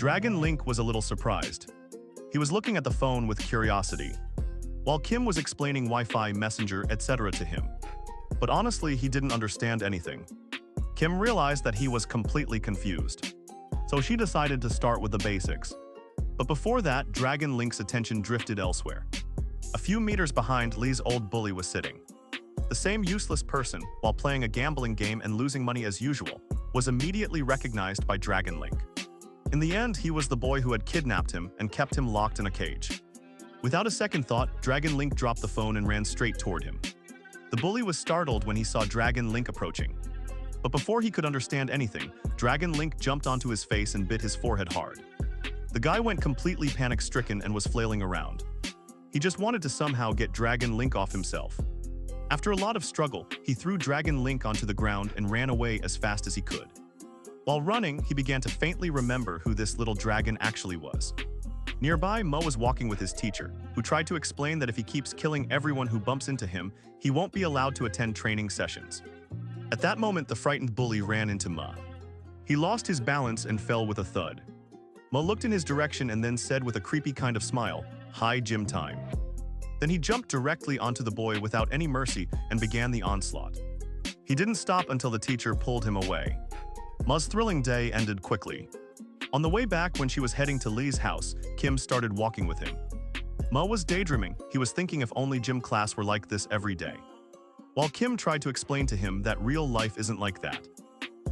Dragon Link was a little surprised. He was looking at the phone with curiosity, while Kim was explaining Wi-Fi, Messenger, etc. to him. But honestly, he didn't understand anything. Kim realized that he was completely confused, so she decided to start with the basics. But before that, Dragon Link's attention drifted elsewhere. A few meters behind, Lee's old bully was sitting. The same useless person, while playing a gambling game and losing money as usual, was immediately recognized by Dragon Link. In the end, he was the boy who had kidnapped him and kept him locked in a cage. Without a second thought, Dragon Link dropped the phone and ran straight toward him. The bully was startled when he saw Dragon Link approaching. But before he could understand anything, Dragon Link jumped onto his face and bit his forehead hard. The guy went completely panic-stricken and was flailing around. He just wanted to somehow get Dragon Link off himself. After a lot of struggle, he threw Dragon Link onto the ground and ran away as fast as he could. While running, he began to faintly remember who this little dragon actually was. Nearby, Mo was walking with his teacher, who tried to explain that if he keeps killing everyone who bumps into him, he won't be allowed to attend training sessions. At that moment, the frightened bully ran into Ma. He lost his balance and fell with a thud. Ma looked in his direction and then said with a creepy kind of smile, "Hi, gym time." Then he jumped directly onto the boy without any mercy and began the onslaught. He didn't stop until the teacher pulled him away. Ma's thrilling day ended quickly. On the way back, when she was heading to Lee's house, Kim started walking with him. Ma was daydreaming. He was thinking if only gym class were like this every day. While Kim tried to explain to him that real life isn't like that.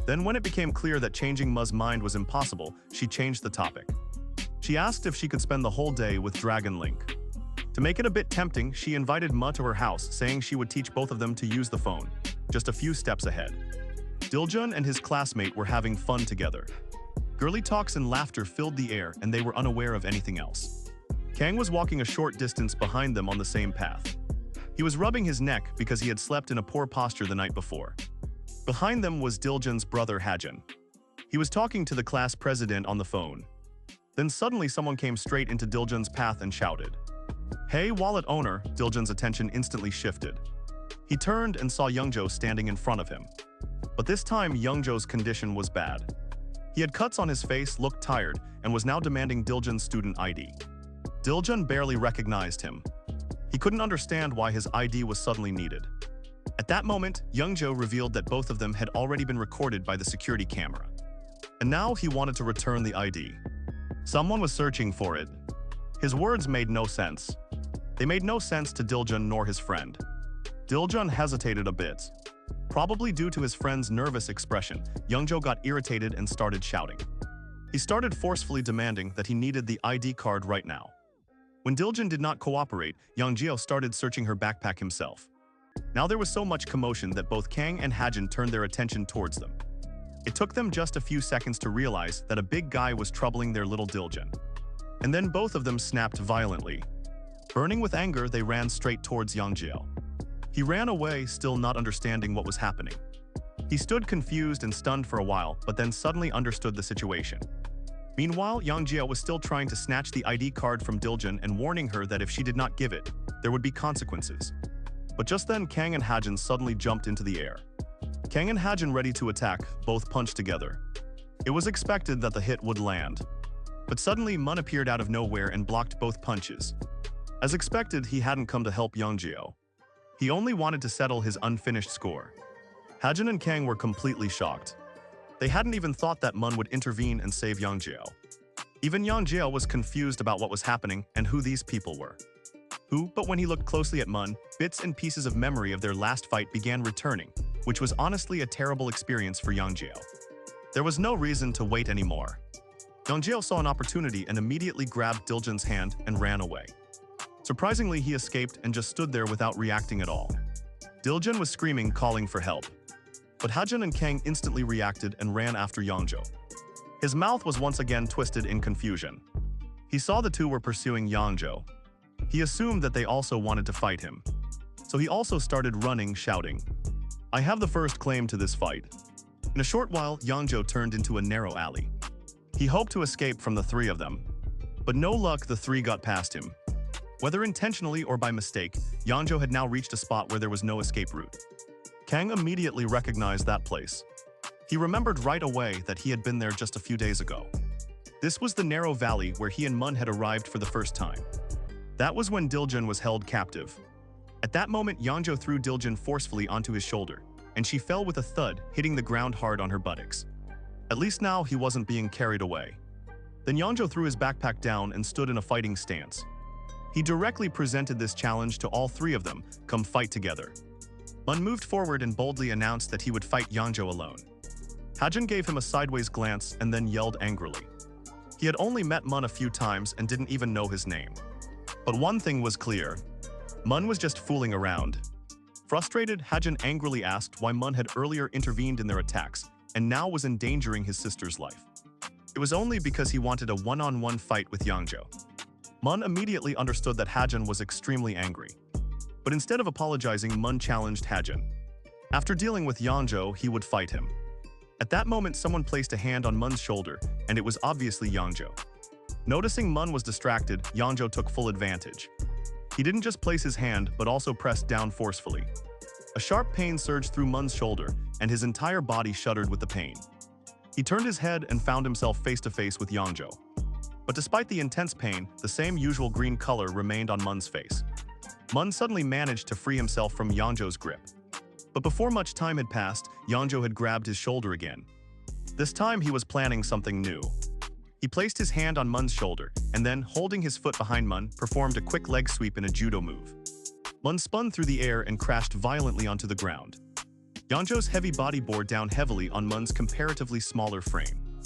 Then when it became clear that changing Ma's mind was impossible, she changed the topic. She asked if she could spend the whole day with Dragon Link. To make it a bit tempting, she invited Ma to her house, saying she would teach both of them to use the phone, just a few steps ahead. Diljun and his classmate were having fun together. Girly talks and laughter filled the air, and they were unaware of anything else. Kang was walking a short distance behind them on the same path. He was rubbing his neck because he had slept in a poor posture the night before. Behind them was Diljun's brother Hajin. He was talking to the class president on the phone. Then suddenly someone came straight into Diljun's path and shouted, "Hey, wallet owner!" Diljun's attention instantly shifted. He turned and saw Youngjo standing in front of him. But this time, Youngjo's condition was bad. He had cuts on his face, looked tired, and was now demanding Diljun's student ID. Diljun barely recognized him. He couldn't understand why his ID was suddenly needed. At that moment, Youngjo revealed that both of them had already been recorded by the security camera. And now he wanted to return the ID. Someone was searching for it. His words made no sense. They made no sense to Diljun nor his friend. Diljun hesitated a bit. Probably due to his friend's nervous expression, Youngjo got irritated and started shouting. He started forcefully demanding that he needed the ID card right now. When Diljun did not cooperate, Youngjio started searching her backpack himself. Now there was so much commotion that both Kang and Hajin turned their attention towards them. It took them just a few seconds to realize that a big guy was troubling their little Diljun. And then both of them snapped violently. Burning with anger, they ran straight towards Youngjio. He ran away, still not understanding what was happening. He stood confused and stunned for a while, but then suddenly understood the situation. Meanwhile, Youngjio was still trying to snatch the ID card from Diljun and warning her that if she did not give it, there would be consequences. But just then, Kang and Hajin suddenly jumped into the air. Kang and Hajin ready to attack, both punched together. It was expected that the hit would land. But suddenly, Mun appeared out of nowhere and blocked both punches. As expected, he hadn't come to help Youngjio. He only wanted to settle his unfinished score. Hajin and Kang were completely shocked. They hadn't even thought that Mun would intervene and save Youngjio. Even Youngjio was confused about what was happening and who these people were. But when he looked closely at Mun, bits and pieces of memory of their last fight began returning, which was honestly a terrible experience for Youngjio. There was no reason to wait anymore. Youngjio saw an opportunity and immediately grabbed Diljun's hand and ran away. Surprisingly, he escaped and just stood there without reacting at all. Diljun was screaming, calling for help. But Hajin and Kang instantly reacted and ran after Youngjo. His mouth was once again twisted in confusion. He saw the two were pursuing Youngjo. He assumed that they also wanted to fight him. So he also started running, shouting, "I have the first claim to this fight." In a short while, Youngjo turned into a narrow alley. He hoped to escape from the three of them. But no luck, the three got past him. Whether intentionally or by mistake, Youngjo had now reached a spot where there was no escape route. Kang immediately recognized that place. He remembered right away that he had been there just a few days ago. This was the narrow valley where he and Mun had arrived for the first time. That was when Diljin was held captive. At that moment, Yeonjo threw Diljin forcefully onto his shoulder, and she fell with a thud, hitting the ground hard on her buttocks. At least now he wasn't being carried away. Then Yeonjo threw his backpack down and stood in a fighting stance. He directly presented this challenge to all three of them: come fight together. Mun moved forward and boldly announced that he would fight Yeonjo alone. Hajin gave him a sideways glance and then yelled angrily. He had only met Mun a few times and didn't even know his name. But one thing was clear: Mun was just fooling around. Frustrated, Hajin angrily asked why Mun had earlier intervened in their attacks and now was endangering his sister's life. It was only because he wanted a one-on-one fight with Yeonjo. Mun immediately understood that Hajin was extremely angry. But instead of apologizing, Mun challenged Hajin. After dealing with Yeonjo, he would fight him. At that moment, someone placed a hand on Mun's shoulder, and it was obviously Yeonjo. Noticing Mun was distracted, Yeonjo took full advantage. He didn't just place his hand, but also pressed down forcefully. A sharp pain surged through Mun's shoulder, and his entire body shuddered with the pain. He turned his head and found himself face to face with Yeonjo. But despite the intense pain, the same usual green color remained on Mun's face. Mun suddenly managed to free himself from Yeonjo's grip. But before much time had passed, Yeonjo had grabbed his shoulder again. This time he was planning something new. He placed his hand on Mun's shoulder, and then, holding his foot behind Mun, performed a quick leg sweep in a judo move. Mun spun through the air and crashed violently onto the ground. Yeonjo's heavy body bore down heavily on Mun's comparatively smaller frame.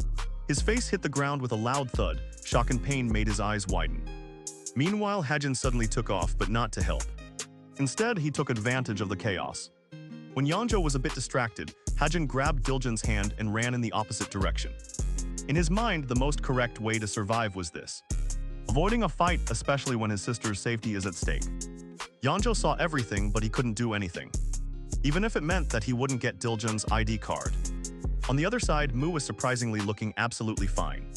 His face hit the ground with a loud thud. Shock and pain made his eyes widen. Meanwhile, Hajin suddenly took off, but not to help. Instead, he took advantage of the chaos. When Yeonjo was a bit distracted, Hajin grabbed Diljin's hand and ran in the opposite direction. In his mind, the most correct way to survive was this: avoiding a fight, especially when his sister's safety is at stake. Yeonjo saw everything, but he couldn't do anything, even if it meant that he wouldn't get Diljin's ID card. On the other side, Mu was surprisingly looking absolutely fine.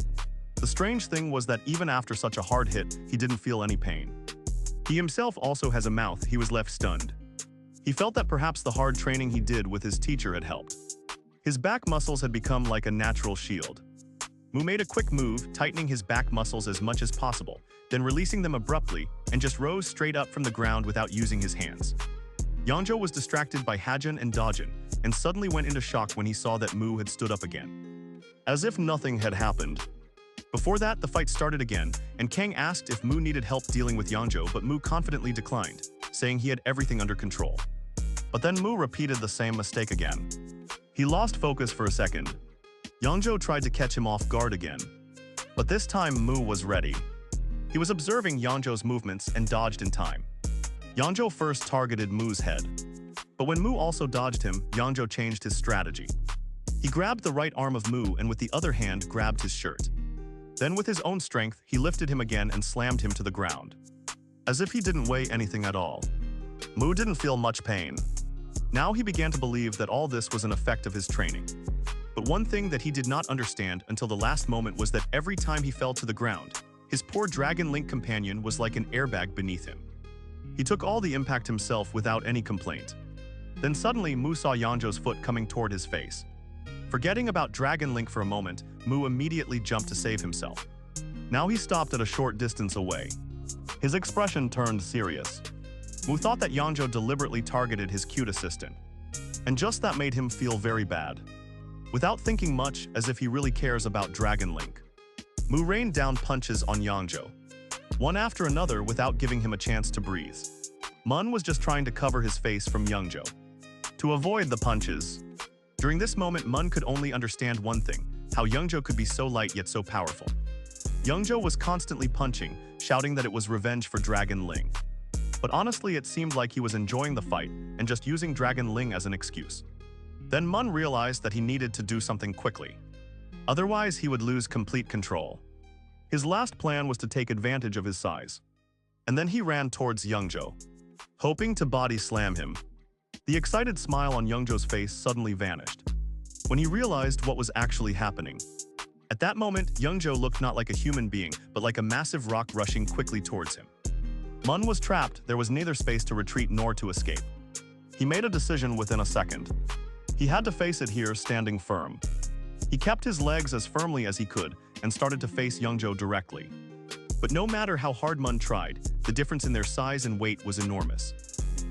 The strange thing was that even after such a hard hit, he didn't feel any pain. He himself also has a mouth. He was left stunned. He felt that perhaps the hard training he did with his teacher had helped. His back muscles had become like a natural shield. Mu made a quick move, tightening his back muscles as much as possible, then releasing them abruptly, and just rose straight up from the ground without using his hands. Yeonjo was distracted by Hajin and Dojin, and suddenly went into shock when he saw that Mu had stood up again, as if nothing had happened. Before that, the fight started again, and Kang asked if Mu needed help dealing with Yeonjo, but Mu confidently declined, saying he had everything under control. But then Mu repeated the same mistake again. He lost focus for a second. Yeonjo tried to catch him off guard again, but this time Mu was ready. He was observing Yeonjo's movements and dodged in time. Yeonjo first targeted Mu's head, but when Mu also dodged him, Yeonjo changed his strategy. He grabbed the right arm of Mu and with the other hand grabbed his shirt. Then with his own strength, he lifted him again and slammed him to the ground, as if he didn't weigh anything at all. Mu didn't feel much pain. Now he began to believe that all this was an effect of his training. But one thing that he did not understand until the last moment was that every time he fell to the ground, his poor Dragon Link companion was like an airbag beneath him. He took all the impact himself without any complaint. Then suddenly, Mu saw Yeonjo's foot coming toward his face. Forgetting about Dragon Link for a moment, Mu immediately jumped to save himself. Now he stopped at a short distance away. His expression turned serious. Mu thought that Yeonjo deliberately targeted his cute assistant, and just that made him feel very bad. Without thinking much, as if he really cares about Dragon Link, Mu rained down punches on Yeonjo, one after another without giving him a chance to breathe. Mun was just trying to cover his face from Yeonjo, to avoid the punches. During this moment, Mun could only understand one thing: how Yeonjo could be so light yet so powerful. Yeonjo was constantly punching, shouting that it was revenge for Dragon Ling. But honestly, it seemed like he was enjoying the fight and just using Dragon Ling as an excuse. Then Mun realized that he needed to do something quickly. Otherwise, he would lose complete control. His last plan was to take advantage of his size. And then he ran towards Yeonjo, hoping to body slam him. The excited smile on Yeonjo's face suddenly vanished when he realized what was actually happening. At that moment, Yeonjo looked not like a human being, but like a massive rock rushing quickly towards him. Mun was trapped. There was neither space to retreat nor to escape. He made a decision within a second. He had to face it here, standing firm. He kept his legs as firmly as he could and started to face Youngjo directly. But no matter how hard Mun tried, the difference in their size and weight was enormous.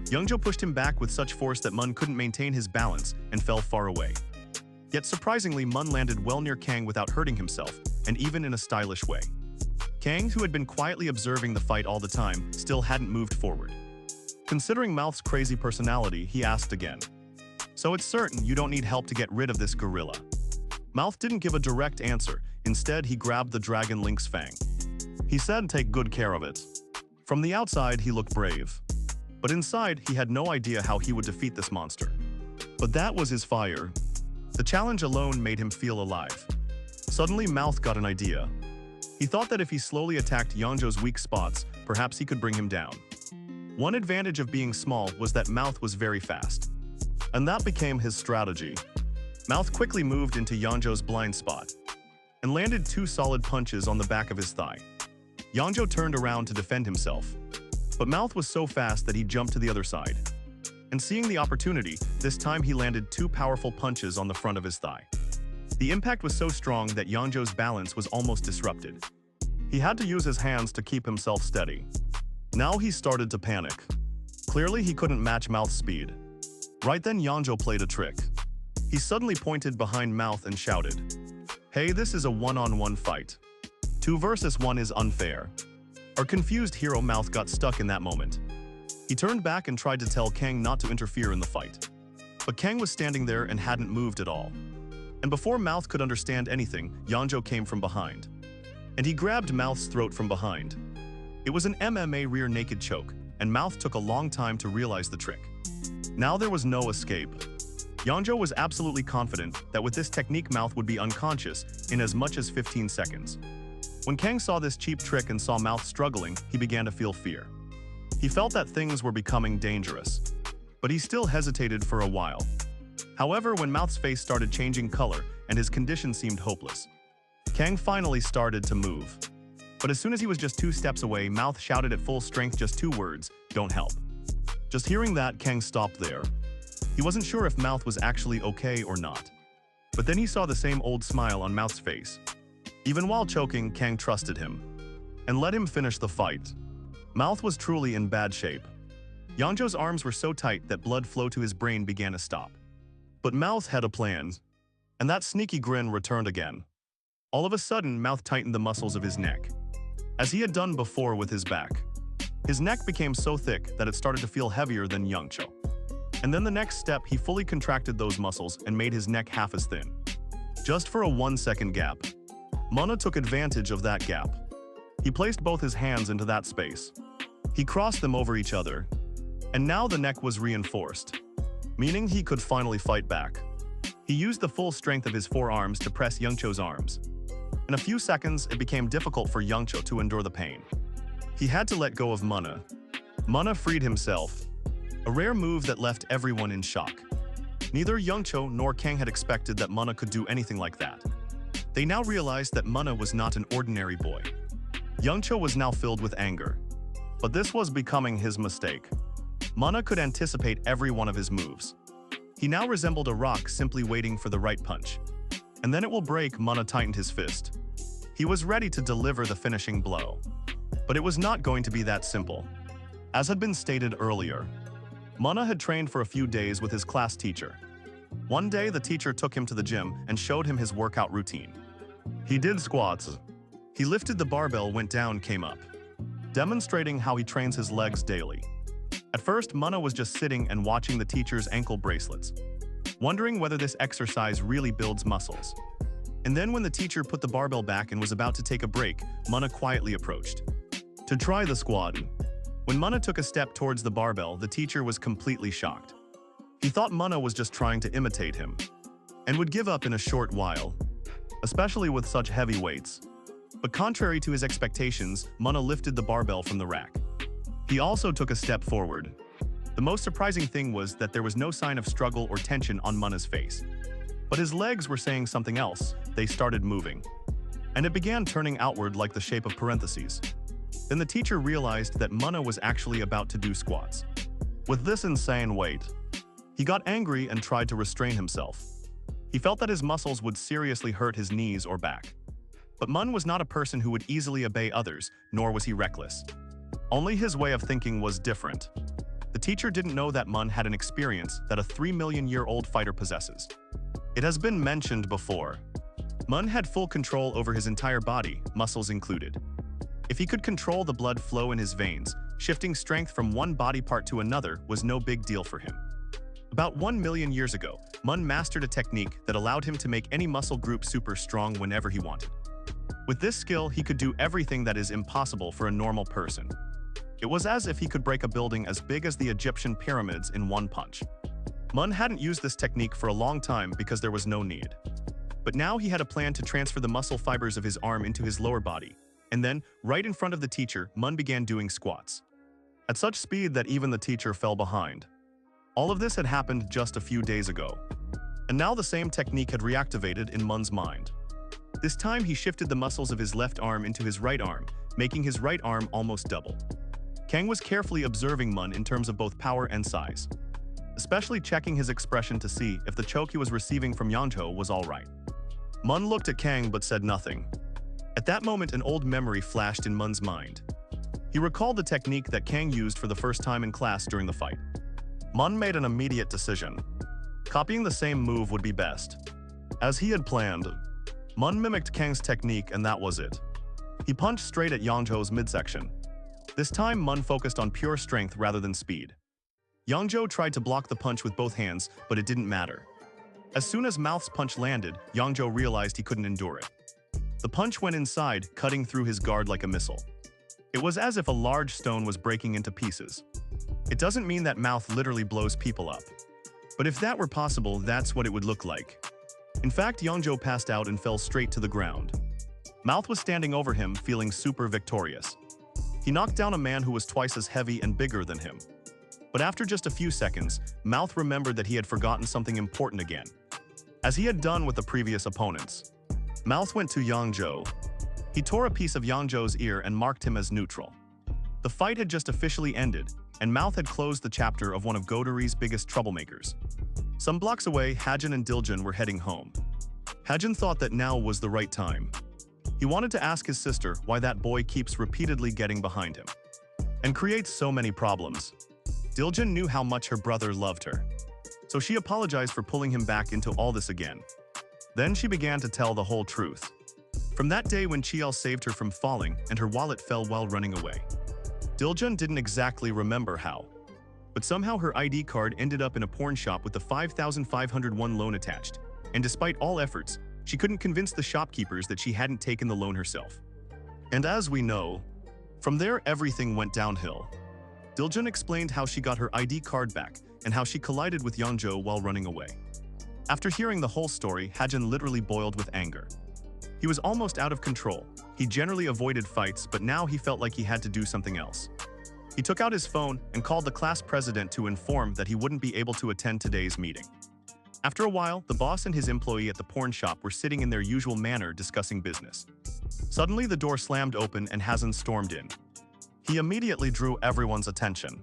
Youngjo pushed him back with such force that Mun couldn't maintain his balance and fell far away. Yet surprisingly, Mun landed well near Kang without hurting himself, and even in a stylish way. Kang, who had been quietly observing the fight all the time, still hadn't moved forward. Considering Mouth's crazy personality, he asked again, "So it's certain you don't need help to get rid of this gorilla?" Mouth didn't give a direct answer. Instead, he grabbed the dragon Link's fang. He said, "Take good care of it." From the outside, he looked brave. But inside, he had no idea how he would defeat this monster. But that was his fire. The challenge alone made him feel alive. Suddenly, Mouth got an idea. He thought that if he slowly attacked Youngjo's weak spots, perhaps he could bring him down. One advantage of being small was that Mouth was very fast. And that became his strategy. Mouth quickly moved into Youngjo's blind spot and landed 2 solid punches on the back of his thigh. Youngjo turned around to defend himself, but Mouth was so fast that he jumped to the other side. And seeing the opportunity, this time he landed 2 powerful punches on the front of his thigh. The impact was so strong that Youngjo's balance was almost disrupted. He had to use his hands to keep himself steady. Now he started to panic. Clearly he couldn't match Mouth's speed. Right then Youngjo played a trick. He suddenly pointed behind Mouth and shouted, "Hey, this is a one-on-one fight. 2 versus 1 is unfair." Our confused hero Mouth got stuck in that moment. He turned back and tried to tell Kang not to interfere in the fight. But Kang was standing there and hadn't moved at all. And before Mouth could understand anything, Youngjo came from behind. And he grabbed Mouth's throat from behind. It was an MMA rear naked choke, and Mouth took a long time to realize the trick. Now there was no escape. Youngjo was absolutely confident that with this technique Mouth would be unconscious in as much as 15 seconds. When Kang saw this cheap trick and saw Mouth struggling, he began to feel fear. He felt that things were becoming dangerous, but he still hesitated for a while. However, when Mouth's face started changing color and his condition seemed hopeless, Kang finally started to move. But as soon as he was just 2 steps away, Mouth shouted at full strength just 2 words, "Don't help." Just hearing that, Kang stopped there. He wasn't sure if Mouth was actually okay or not. But then he saw the same old smile on Mouth's face. Even while choking, Kang trusted him and let him finish the fight. Mouth was truly in bad shape. Youngjo's arms were so tight that blood flow to his brain began to stop. But Mouth had a plan, and that sneaky grin returned again. All of a sudden, Mouth tightened the muscles of his neck, as he had done before with his back. His neck became so thick that it started to feel heavier than Youngjo. And then the next step, he fully contracted those muscles and made his neck half as thin. Just for a 1-second gap. Mana took advantage of that gap. He placed both his hands into that space. He crossed them over each other, and now the neck was reinforced, meaning he could finally fight back. He used the full strength of his forearms to press Youngjo's arms. In a few seconds, it became difficult for Youngjo to endure the pain. He had to let go of Mana. Mana freed himself, a rare move that left everyone in shock. Neither Youngjo nor Kang had expected that Mana could do anything like that. They now realized that Mana was not an ordinary boy. Youngjo was now filled with anger. But this was becoming his mistake. Mana could anticipate every one of his moves. He now resembled a rock simply waiting for the right punch. And then it will break. Mana tightened his fist. He was ready to deliver the finishing blow. But it was not going to be that simple. As had been stated earlier, Mana had trained for a few days with his class teacher. One day, the teacher took him to the gym and showed him his workout routine. He did squats. He lifted the barbell, went down, came up, demonstrating how he trains his legs daily. At first, Mana was just sitting and watching the teacher's ankle bracelets, wondering whether this exercise really builds muscles. And then when the teacher put the barbell back and was about to take a break, Mana quietly approached to try the squat. When Mana took a step towards the barbell, the teacher was completely shocked. He thought Mana was just trying to imitate him and would give up in a short while, especially with such heavy weights. But contrary to his expectations, Mana lifted the barbell from the rack. He also took a step forward. The most surprising thing was that there was no sign of struggle or tension on Mana's face. But his legs were saying something else. They started moving, and it began turning outward like the shape of parentheses. Then the teacher realized that Mana was actually about to do squats. With this insane weight, he got angry and tried to restrain himself. He felt that his muscles would seriously hurt his knees or back. But Mun was not a person who would easily obey others, nor was he reckless. Only his way of thinking was different. The teacher didn't know that Mun had an experience that a 3 million-year-old fighter possesses. It has been mentioned before. Mun had full control over his entire body, muscles included. If he could control the blood flow in his veins, shifting strength from one body part to another was no big deal for him. About 1 million years ago, Mun mastered a technique that allowed him to make any muscle group super strong whenever he wanted. With this skill, he could do everything that is impossible for a normal person. It was as if he could break a building as big as the Egyptian pyramids in one punch. Mun hadn't used this technique for a long time because there was no need. But now he had a plan to transfer the muscle fibers of his arm into his lower body. And then, right in front of the teacher, Mun began doing squats. At such speed that even the teacher fell behind. All of this had happened just a few days ago. And now the same technique had reactivated in Mun's mind. This time he shifted the muscles of his left arm into his right arm, making his right arm almost double. Kang was carefully observing Mun in terms of both power and size, especially checking his expression to see if the choke he was receiving from Yangzhou was alright. Mun looked at Kang but said nothing. At that moment, an old memory flashed in Mun's mind. He recalled the technique that Kang used for the first time in class during the fight. Mun made an immediate decision. Copying the same move would be best. As he had planned, Mun mimicked Kang's technique and that was it. He punched straight at Yangzhou's midsection. This time, Mun focused on pure strength rather than speed. Yangzhou tried to block the punch with both hands, but it didn't matter. As soon as Mouth's punch landed, Yangzhou realized he couldn't endure it. The punch went inside, cutting through his guard like a missile. It was as if a large stone was breaking into pieces. It doesn't mean that Mouth literally blows people up. But if that were possible, that's what it would look like. In fact, Yangzhou passed out and fell straight to the ground. Mouth was standing over him, feeling super victorious. He knocked down a man who was twice as heavy and bigger than him. But after just a few seconds, Mouth remembered that he had forgotten something important again. As he had done with the previous opponents. Mouth went to Yangzhou. He tore a piece of Yangzhou's ear and marked him as neutral. The fight had just officially ended, and Mouth had closed the chapter of one of Godari's biggest troublemakers. Some blocks away, Hajin and Diljun were heading home. Hajin thought that now was the right time. He wanted to ask his sister why that boy keeps repeatedly getting behind him and creates so many problems. Diljun knew how much her brother loved her, so she apologized for pulling him back into all this again. Then she began to tell the whole truth. From that day when Chiel saved her from falling and her wallet fell while running away. Diljun didn't exactly remember how, but somehow her ID card ended up in a porn shop with the 5,501 loan attached, and despite all efforts, she couldn't convince the shopkeepers that she hadn't taken the loan herself. And as we know, from there everything went downhill. Diljun explained how she got her ID card back and how she collided with Yangzhou while running away. After hearing the whole story, Hajin literally boiled with anger. He was almost out of control. He generally avoided fights, but now he felt like he had to do something else. He took out his phone and called the class president to inform that he wouldn't be able to attend today's meeting. After a while, the boss and his employee at the porn shop were sitting in their usual manner discussing business. Suddenly, the door slammed open and Hajin stormed in. He immediately drew everyone's attention.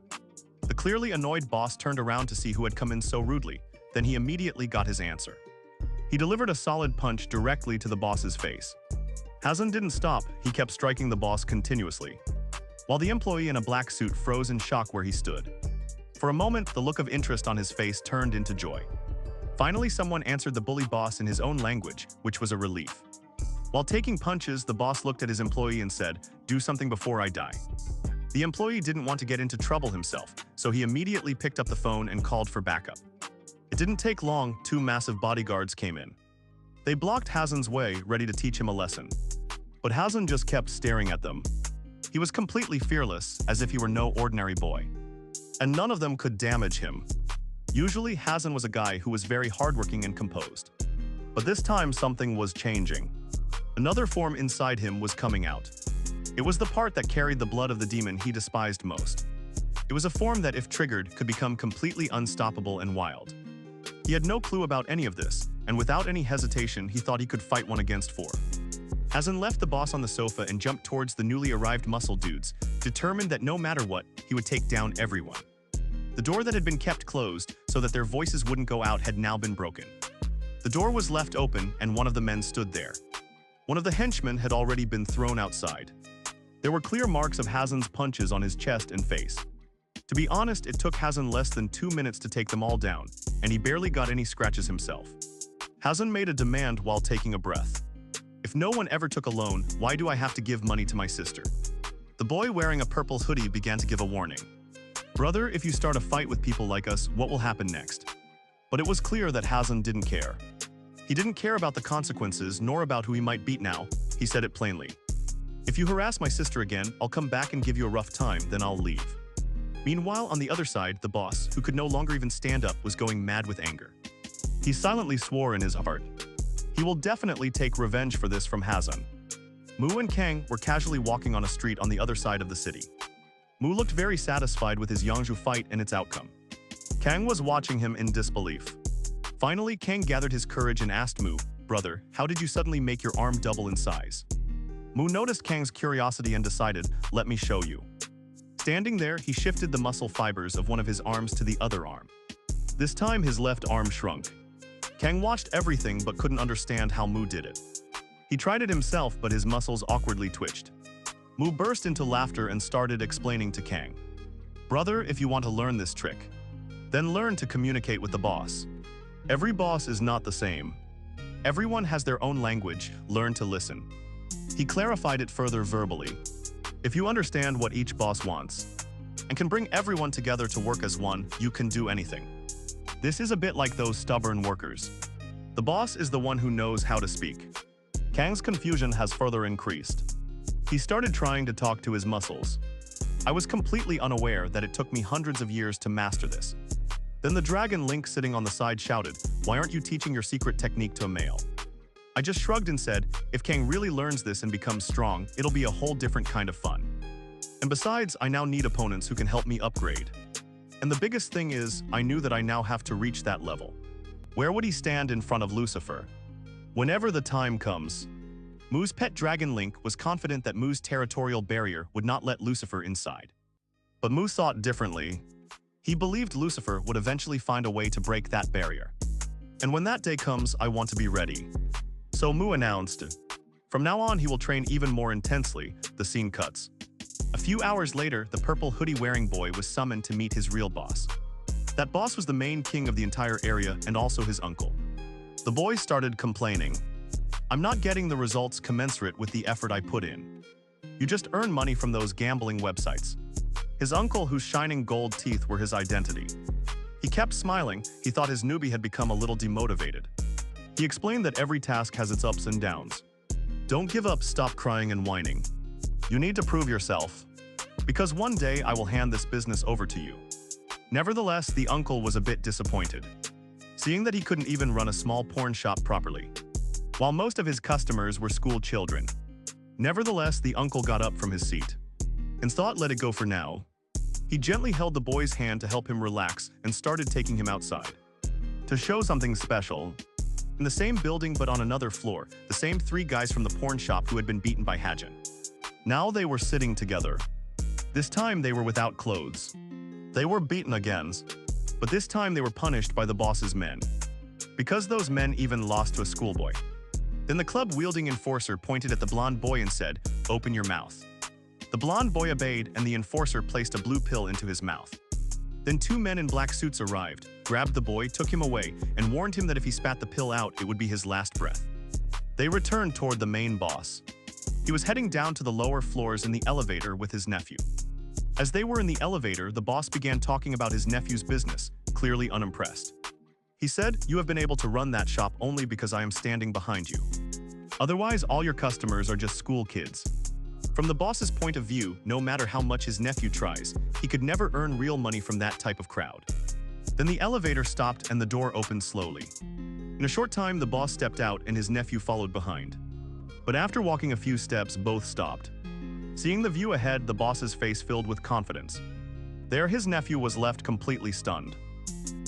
The clearly annoyed boss turned around to see who had come in so rudely, then he immediately got his answer. He delivered a solid punch directly to the boss's face. Hajin didn't stop, he kept striking the boss continuously, while the employee in a black suit froze in shock where he stood. For a moment, the look of interest on his face turned into joy. Finally, someone answered the bully boss in his own language, which was a relief. While taking punches, the boss looked at his employee and said, "Do something before I die." The employee didn't want to get into trouble himself, so he immediately picked up the phone and called for backup. It didn't take long, 2 massive bodyguards came in. They blocked Hajin's way, ready to teach him a lesson. But Hajin just kept staring at them. He was completely fearless, as if he were no ordinary boy. And none of them could damage him. Usually, Hajin was a guy who was very hardworking and composed. But this time, something was changing. Another form inside him was coming out. It was the part that carried the blood of the demon he despised most. It was a form that, if triggered, could become completely unstoppable and wild. He had no clue about any of this, and without any hesitation, he thought he could fight 1 against 4. Hajin left the boss on the sofa and jumped towards the newly arrived muscle dudes, determined that no matter what, he would take down everyone. The door that had been kept closed so that their voices wouldn't go out had now been broken. The door was left open and one of the men stood there. One of the henchmen had already been thrown outside. There were clear marks of Hazen's punches on his chest and face. To be honest, it took Hazen less than 2 minutes to take them all down, and he barely got any scratches himself. Hazen made a demand while taking a breath. If no one ever took a loan, why do I have to give money to my sister? The boy wearing a purple hoodie began to give a warning. Brother, if you start a fight with people like us, what will happen next? But it was clear that Hazen didn't care. He didn't care about the consequences, nor about who he might beat now. He said it plainly. If you harass my sister again, I'll come back and give you a rough time, then I'll leave. Meanwhile, on the other side, the boss, who could no longer even stand up, was going mad with anger. He silently swore in his heart. He will definitely take revenge for this from Hazen. Mu and Kang were casually walking on a street on the other side of the city. Mu looked very satisfied with his Yangzhou fight and its outcome. Kang was watching him in disbelief. Finally, Kang gathered his courage and asked Mu, "Brother, how did you suddenly make your arm double in size?" Mu noticed Kang's curiosity and decided, "Let me show you." Standing there, he shifted the muscle fibers of one of his arms to the other arm. This time, his left arm shrunk. Kang watched everything but couldn't understand how Mu did it. He tried it himself, but his muscles awkwardly twitched. Mu burst into laughter and started explaining to Kang. "Brother, if you want to learn this trick, then learn to communicate with the boss. Every boss is not the same. Everyone has their own language. Learn to listen." He clarified it further verbally. If you understand what each boss wants, and can bring everyone together to work as one, you can do anything. This is a bit like those stubborn workers. The boss is the one who knows how to speak. Kang's confusion has further increased. He started trying to talk to his muscles. I was completely unaware that it took me hundreds of years to master this. Then the dragon Link sitting on the side shouted, "Why aren't you teaching your secret technique to a male?" I just shrugged and said, if Kang really learns this and becomes strong, it'll be a whole different kind of fun. And besides, I now need opponents who can help me upgrade. And the biggest thing is, I knew that I now have to reach that level. Where would he stand in front of Lucifer? Whenever the time comes. Mu's pet dragon Link was confident that Mu's territorial barrier would not let Lucifer inside. But Mu thought differently. He believed Lucifer would eventually find a way to break that barrier. And when that day comes, I want to be ready. So Mu announced, from now on he will train even more intensely. The scene cuts. A few hours later, the purple hoodie-wearing boy was summoned to meet his real boss. That boss was the main king of the entire area and also his uncle. The boy started complaining. "I'm not getting the results commensurate with the effort I put in. You just earn money from those gambling websites." His uncle, whose shining gold teeth were his identity. He kept smiling. He thought his newbie had become a little demotivated. He explained that every task has its ups and downs. Don't give up, stop crying and whining. You need to prove yourself. Because one day I will hand this business over to you. Nevertheless, the uncle was a bit disappointed, seeing that he couldn't even run a small porn shop properly, while most of his customers were school children. Nevertheless, the uncle got up from his seat and thought, let it go for now. He gently held the boy's hand to help him relax and started taking him outside to show something special. In the same building but on another floor, the same 3 guys from the porn shop who had been beaten by Hajin. Now they were sitting together. This time they were without clothes. They were beaten again, but this time they were punished by the boss's men. Because those men even lost to a schoolboy. Then the club-wielding enforcer pointed at the blonde boy and said, "Open your mouth." The blonde boy obeyed and the enforcer placed a blue pill into his mouth. Then 2 men in black suits arrived, grabbed the boy, took him away, and warned him that if he spat the pill out, it would be his last breath. They returned toward the main boss. He was heading down to the lower floors in the elevator with his nephew. As they were in the elevator, the boss began talking about his nephew's business, clearly unimpressed. He said, "You have been able to run that shop only because I am standing behind you. Otherwise, all your customers are just school kids." From the boss's point of view, no matter how much his nephew tries, he could never earn real money from that type of crowd. Then the elevator stopped and the door opened slowly. In a short time, the boss stepped out and his nephew followed behind. But after walking a few steps, both stopped. Seeing the view ahead, the boss's face filled with confidence. There, his nephew was left completely stunned.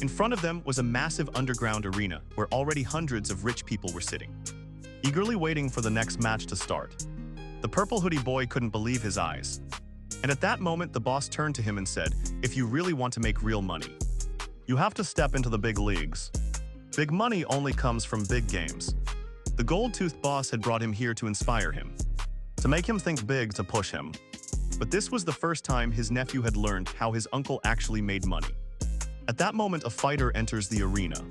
In front of them was a massive underground arena where already hundreds of rich people were sitting, eagerly waiting for the next match to start. The purple hoodie boy couldn't believe his eyes. And at that moment, the boss turned to him and said, "If you really want to make real money, you have to step into the big leagues. Big money only comes from big games. The gold-toothed boss had brought him here to inspire him, to make him think big, to push him. But this was the first time his nephew had learned how his uncle actually made money. At that moment, a fighter enters the arena,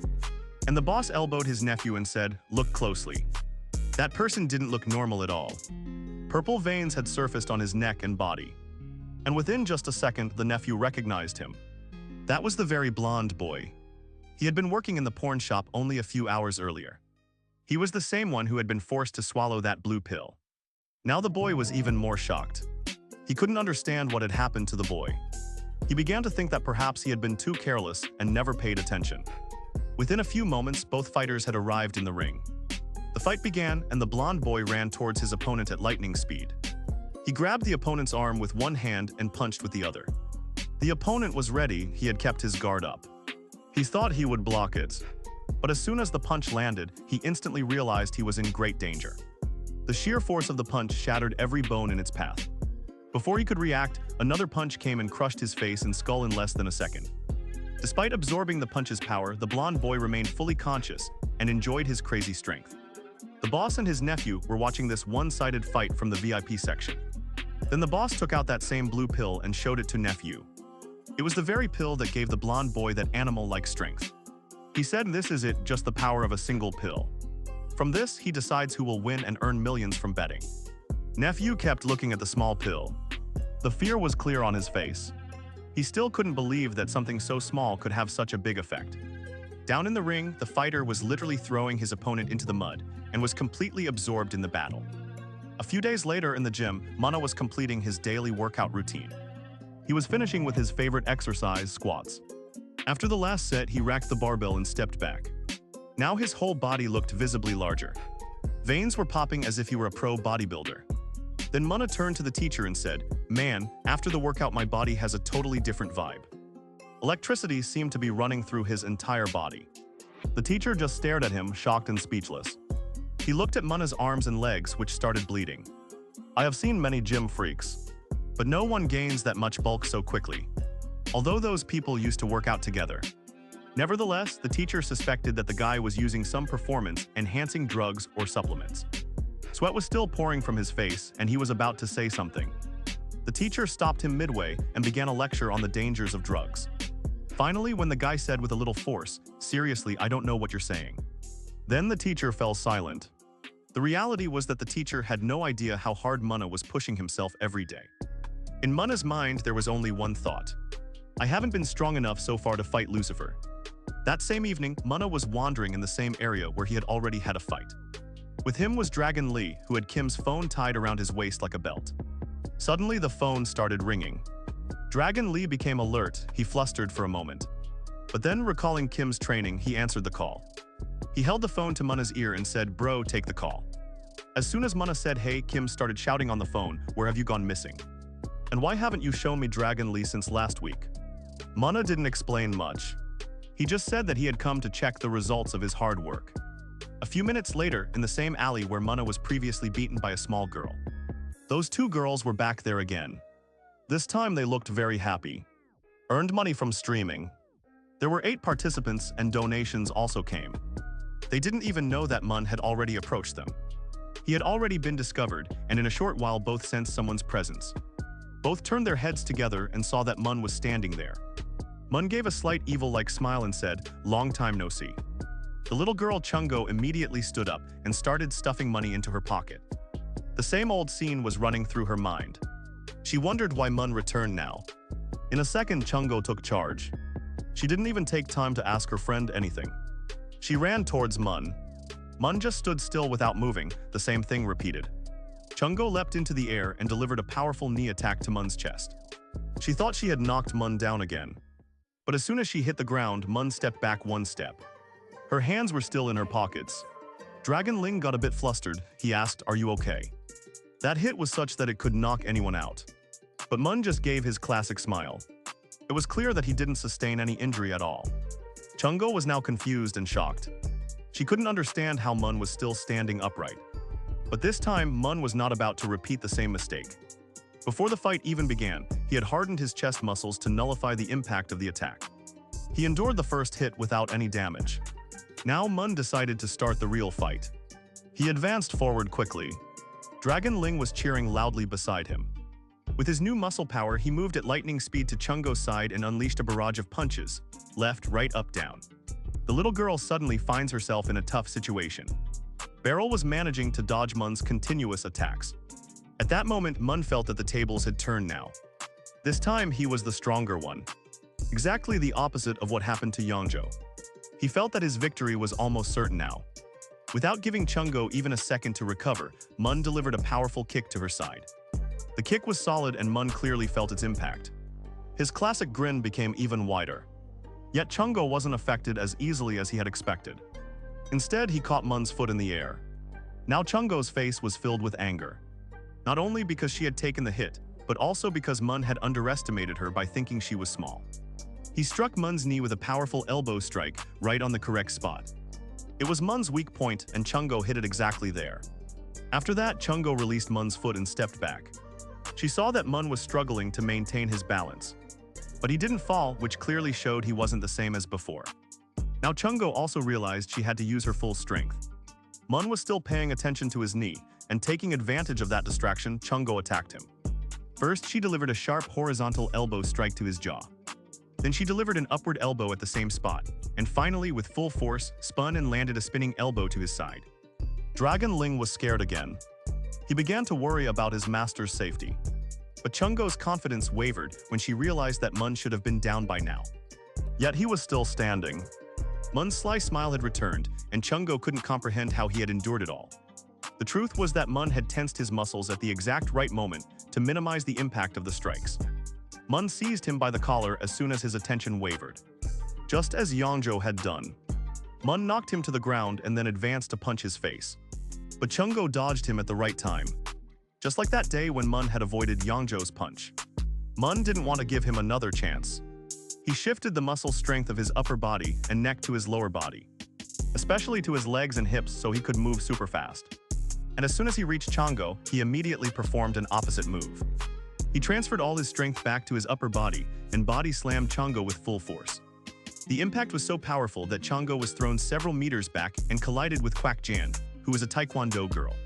and the boss elbowed his nephew and said, "Look closely." That person didn't look normal at all. Purple veins had surfaced on his neck and body. And within just a second, the nephew recognized him. That was the very blonde boy. He had been working in the porn shop only a few hours earlier. He was the same one who had been forced to swallow that blue pill. Now the boy was even more shocked. He couldn't understand what had happened to the boy. He began to think that perhaps he had been too careless and never paid attention. Within a few moments, both fighters had arrived in the ring. The fight began, and the blonde boy ran towards his opponent at lightning speed. He grabbed the opponent's arm with one hand and punched with the other. The opponent was ready. He had kept his guard up. He thought he would block it. But as soon as the punch landed, he instantly realized he was in great danger. The sheer force of the punch shattered every bone in its path. Before he could react, another punch came and crushed his face and skull in less than a second. Despite absorbing the punch's power, the blonde boy remained fully conscious and enjoyed his crazy strength. The boss and his nephew were watching this one-sided fight from the VIP section. Then the boss took out that same blue pill and showed it to nephew. It was the very pill that gave the blonde boy that animal-like strength. He said, "This is it, just the power of a single pill." From this, he decides who will win and earn millions from betting. Nephew kept looking at the small pill. The fear was clear on his face. He still couldn't believe that something so small could have such a big effect. Down in the ring, the fighter was literally throwing his opponent into the mud and was completely absorbed in the battle. A few days later in the gym, Manhwa was completing his daily workout routine. He was finishing with his favorite exercise, squats. After the last set, he racked the barbell and stepped back. Now his whole body looked visibly larger. Veins were popping as if he were a pro bodybuilder. Then Manhwa turned to the teacher and said, "Man, after the workout my body has a totally different vibe." Electricity seemed to be running through his entire body. The teacher just stared at him, shocked and speechless. He looked at Manhwa's arms and legs, which started bleeding. I have seen many gym freaks, but no one gains that much bulk so quickly, although those people used to work out together. Nevertheless, the teacher suspected that the guy was using some performance-enhancing drugs or supplements. Sweat was still pouring from his face, and he was about to say something. The teacher stopped him midway and began a lecture on the dangers of drugs. Finally, when the guy said with a little force, "Seriously, I don't know what you're saying." Then the teacher fell silent. The reality was that the teacher had no idea how hard Manhwa was pushing himself every day. In Manhwa's mind, there was only one thought. "I haven't been strong enough so far to fight Lucifer." That same evening, Manhwa was wandering in the same area where he had already had a fight. With him was Dragon Lee, who had Kim's phone tied around his waist like a belt. Suddenly, the phone started ringing. Dragon Lee became alert. He flustered for a moment. But then, recalling Kim's training, he answered the call. He held the phone to Manhwa's ear and said, "Bro, take the call." As soon as Manhwa said, "Hey," Kim started shouting on the phone, "Where have you gone missing? And why haven't you shown me Dragon Lee since last week?" Manhwa didn't explain much. He just said that he had come to check the results of his hard work. A few minutes later, in the same alley where Manhwa was previously beaten by a small girl. Those two girls were back there again. This time they looked very happy. Earned money from streaming. There were 8 participants and donations also came. They didn't even know that Manhwa had already approached them. He had already been discovered, and in a short while both sensed someone's presence. Both turned their heads together and saw that Manhwa was standing there. Manhwa gave a slight evil-like smile and said, "Long time no see." The little girl Chungo immediately stood up and started stuffing money into her pocket. The same old scene was running through her mind. She wondered why Manhwa returned now. In a second, Chungo took charge. She didn't even take time to ask her friend anything. She ran towards Manhwa. Manhwa just stood still without moving, the same thing repeated. Chungo leapt into the air and delivered a powerful knee attack to Manhwa's chest. She thought she had knocked Manhwa down again. But as soon as she hit the ground, Manhwa stepped back one step. Her hands were still in her pockets. Dragon Ling got a bit flustered. He asked, "Are you okay?" That hit was such that it could knock anyone out. But Manhwa just gave his classic smile. It was clear that he didn't sustain any injury at all. Chungo was now confused and shocked. She couldn't understand how Manhwa was still standing upright. But this time, Manhwa was not about to repeat the same mistake. Before the fight even began, he had hardened his chest muscles to nullify the impact of the attack. He endured the first hit without any damage. Now Mun decided to start the real fight. He advanced forward quickly. Dragon Ling was cheering loudly beside him. With his new muscle power, he moved at lightning speed to Chungo's side and unleashed a barrage of punches, left, right, up, down. The little girl suddenly finds herself in a tough situation. Beryl was managing to dodge Mun's continuous attacks. At that moment, Mun felt that the tables had turned now. This time, he was the stronger one. Exactly the opposite of what happened to Yongjo. He felt that his victory was almost certain now. Without giving Chungo even a second to recover, Mun delivered a powerful kick to her side. The kick was solid and Mun clearly felt its impact. His classic grin became even wider. Yet Chungo wasn't affected as easily as he had expected. Instead, he caught Mun's foot in the air. Now Chungo's face was filled with anger. Not only because she had taken the hit, but also because Mun had underestimated her by thinking she was small. He struck Mun's knee with a powerful elbow strike right on the correct spot. It was Mun's weak point and Chungo hit it exactly there. After that, Chungo released Mun's foot and stepped back. She saw that Mun was struggling to maintain his balance. But he didn't fall, which clearly showed he wasn't the same as before. Now Chungo also realized she had to use her full strength. Mun was still paying attention to his knee, and taking advantage of that distraction, Chungo attacked him. First, she delivered a sharp horizontal elbow strike to his jaw. Then she delivered an upward elbow at the same spot, and finally, with full force, spun and landed a spinning elbow to his side. Dragon Ling was scared again. He began to worry about his master's safety. But Chungo's confidence wavered when she realized that Mun should have been down by now. Yet he was still standing. Mun's sly smile had returned, and Chungo couldn't comprehend how he had endured it all. The truth was that Mun had tensed his muscles at the exact right moment to minimize the impact of the strikes. Mun seized him by the collar as soon as his attention wavered. Just as Yongjo had done. Mun knocked him to the ground and then advanced to punch his face. But Chungo dodged him at the right time. Just like that day when Mun had avoided Yongjo's punch. Mun didn't want to give him another chance. He shifted the muscle strength of his upper body and neck to his lower body, especially to his legs and hips so he could move super fast. And as soon as he reached Chungo, he immediately performed an opposite move. He transferred all his strength back to his upper body and body slammed Chungo with full force. The impact was so powerful that Chungo was thrown several meters back and collided with Kwak Jan, who was a Taekwondo girl.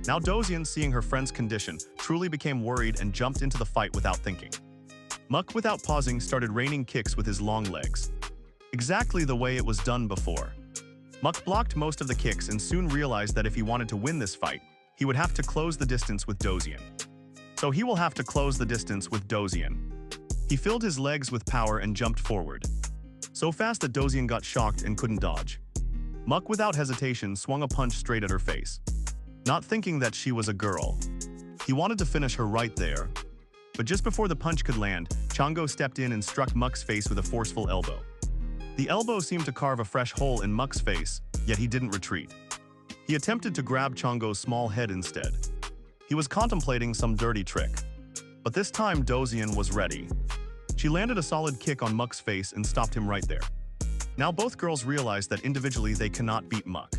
Now Dozian, seeing her friend's condition, truly became worried and jumped into the fight without thinking. Muk, without pausing, started raining kicks with his long legs. Exactly the way it was done before. Muk blocked most of the kicks and soon realized that if he wanted to win this fight, he would have to close the distance with Dozian. So he will have to close the distance with Dozian. He filled his legs with power and jumped forward. So fast that Dozian got shocked and couldn't dodge. Muk, without hesitation, swung a punch straight at her face. Not thinking that she was a girl. He wanted to finish her right there. But just before the punch could land, Chungo stepped in and struck Muk's face with a forceful elbow. The elbow seemed to carve a fresh hole in Muk's face, yet he didn't retreat. He attempted to grab Chungo's small head instead. He was contemplating some dirty trick. But this time Dozian was ready. She landed a solid kick on Muk's face and stopped him right there. Now both girls realized that individually they cannot beat Muk.